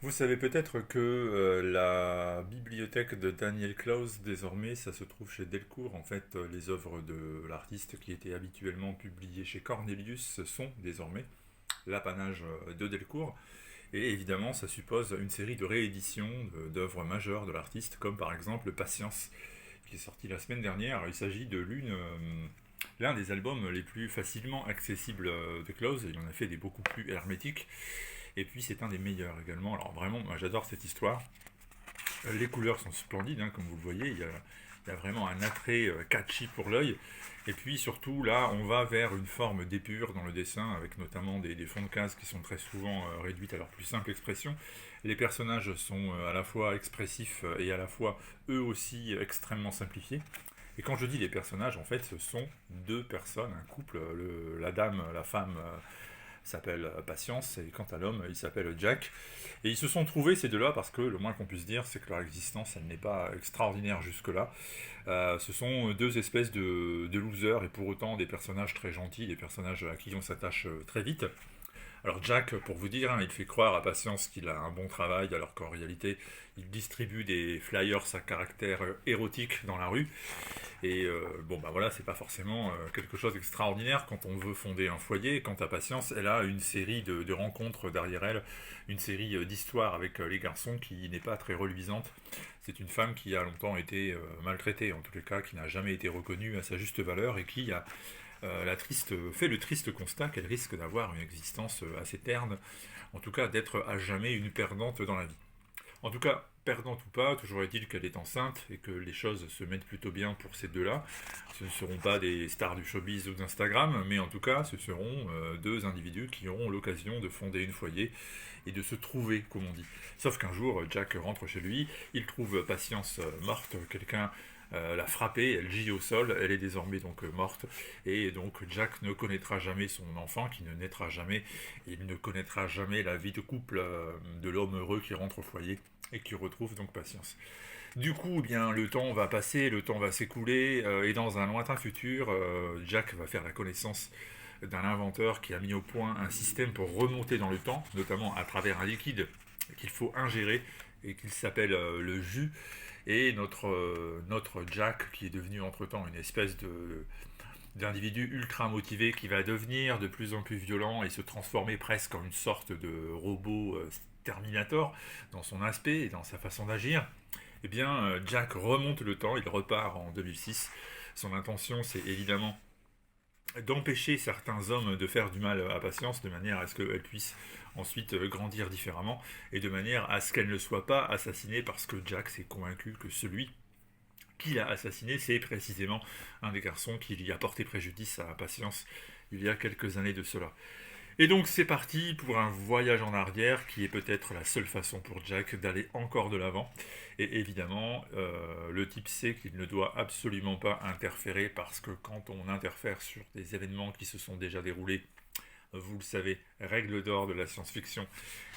Vous savez peut-être que la bibliothèque de Daniel Klaus, désormais, ça se trouve chez Delcourt. En fait, les œuvres de l'artiste qui étaient habituellement publiées chez Cornelius sont désormais l'apanage de Delcourt. Et évidemment, ça suppose une série de rééditions d'œuvres majeures de l'artiste, comme par exemple Patience, qui est sorti la semaine dernière. Il s'agit de l'un des albums les plus facilement accessibles de Klaus. Il en a fait des beaucoup plus hermétiques. Et puis c'est un des meilleurs également. Alors vraiment, moi j'adore cette histoire. Les couleurs sont splendides, hein, comme vous le voyez. Il y a vraiment un attrait catchy pour l'œil. Et puis surtout, là, on va vers une forme d'épure dans le dessin, avec notamment des fonds de case qui sont très souvent réduites à leur plus simple expression. Les personnages sont à la fois expressifs et à la fois eux aussi extrêmement simplifiés. Et quand je dis les personnages, en fait, ce sont deux personnes, un couple, la dame, la femme s'appelle Patience, et quant à l'homme, il s'appelle Jack. Et ils se sont trouvés ces deux-là parce que le moins qu'on puisse dire, c'est que leur existence, elle n'est pas extraordinaire jusque-là. Ce sont deux espèces de losers et pour autant des personnages très gentils, des personnages à qui on s'attache très vite. Alors Jack, pour vous dire, hein, il fait croire à Patience qu'il a un bon travail, alors qu'en réalité, il distribue des flyers à caractère érotique dans la rue. Et bon, bah voilà, c'est pas forcément quelque chose d'extraordinaire quand on veut fonder un foyer. Quant à Patience, elle a une série de rencontres derrière elle, une série d'histoires avec les garçons qui n'est pas très reluisante. C'est une femme qui a longtemps été maltraitée, en tous les cas, qui n'a jamais été reconnue à sa juste valeur et qui a fait le triste constat qu'elle risque d'avoir une existence assez terne, en tout cas d'être à jamais une perdante dans la vie. En tout cas, perdante ou pas, toujours est-il qu'elle est enceinte et que les choses se mettent plutôt bien pour ces deux-là. Ce ne seront pas des stars du showbiz ou d'Instagram, mais en tout cas, ce seront deux individus qui auront l'occasion de fonder une foyer et de se trouver, comme on dit. Sauf qu'un jour, Jack rentre chez lui, il trouve Patience morte, quelqu'un l'a frappée, elle gît au sol, elle est désormais donc morte, et donc Jack ne connaîtra jamais son enfant, qui ne naîtra jamais, et il ne connaîtra jamais la vie de couple de l'homme heureux qui rentre au foyer et qui retrouve donc Patience. Du coup, eh bien, le temps va passer, le temps va s'écouler, et dans un lointain futur, Jack va faire la connaissance d'un inventeur qui a mis au point un système pour remonter dans le temps, notamment à travers un liquide qu'il faut ingérer et qu'il s'appelle le jus. Et notre Jack, qui est devenu entre-temps une espèce d'individu ultra motivé qui va devenir de plus en plus violent et se transformer presque en une sorte de robot Terminator dans son aspect et dans sa façon d'agir, eh bien Jack remonte le temps, il repart en 2006. Son intention, c'est évidemment d'empêcher certains hommes de faire du mal à Patience de manière à ce qu'elle puisse ensuite grandir différemment et de manière à ce qu'elle ne soit pas assassinée parce que Jack s'est convaincu que celui qui l'a assassiné, c'est précisément un des garçons qui lui a porté préjudice à Patience il y a quelques années de cela. Et donc c'est parti pour un voyage en arrière qui est peut-être la seule façon pour Jack d'aller encore de l'avant. Et évidemment, le type sait qu'il ne doit absolument pas interférer parce que quand on interfère sur des événements qui se sont déjà déroulés, vous le savez, règle d'or de la science-fiction,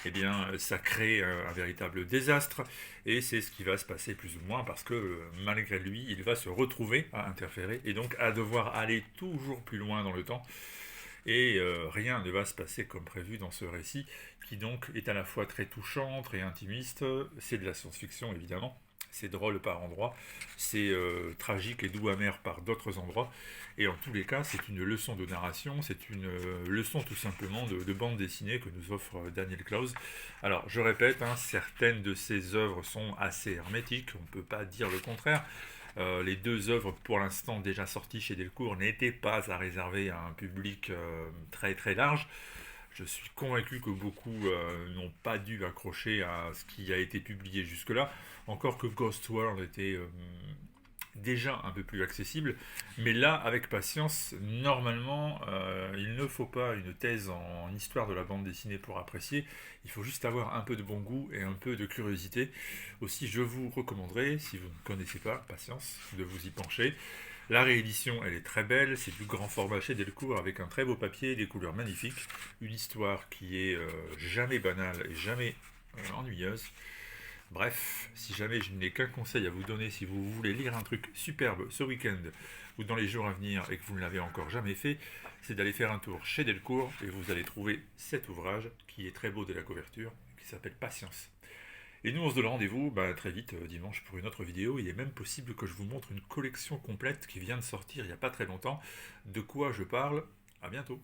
eh bien, ça crée un véritable désastre, et c'est ce qui va se passer plus ou moins, parce que malgré lui, il va se retrouver à interférer, et donc à devoir aller toujours plus loin dans le temps, et rien ne va se passer comme prévu dans ce récit, qui donc est à la fois très touchant, très intimiste, c'est de la science-fiction évidemment, c'est drôle par endroits, c'est tragique et doux amer par d'autres endroits, et en tous les cas c'est une leçon de narration, c'est une leçon tout simplement de bande dessinée que nous offre Daniel Klaus. Alors je répète, hein, certaines de ses œuvres sont assez hermétiques, on ne peut pas dire le contraire. Les deux œuvres pour l'instant déjà sorties chez Delcourt n'étaient pas à réserver à un public très très large. Je suis convaincu que beaucoup n'ont pas dû accrocher à ce qui a été publié jusque-là, encore que Ghost World était déjà un peu plus accessible. Mais là, avec Patience, normalement, il ne faut pas une thèse en histoire de la bande dessinée pour apprécier. Il faut juste avoir un peu de bon goût et un peu de curiosité. Aussi, je vous recommanderais, si vous ne connaissez pas Patience, de vous y pencher. La réédition, elle est très belle, c'est du grand format chez Delcourt avec un très beau papier, des couleurs magnifiques, une histoire qui est jamais banale et jamais ennuyeuse. Bref, si jamais je n'ai qu'un conseil à vous donner, si vous voulez lire un truc superbe ce week-end ou dans les jours à venir et que vous ne l'avez encore jamais fait, c'est d'aller faire un tour chez Delcourt et vous allez trouver cet ouvrage qui est très beau de la couverture, qui s'appelle Patience. Et nous, on se donne rendez-vous très vite, dimanche, pour une autre vidéo. Il est même possible que je vous montre une collection complète qui vient de sortir il n'y a pas très longtemps. De quoi je parle? À bientôt.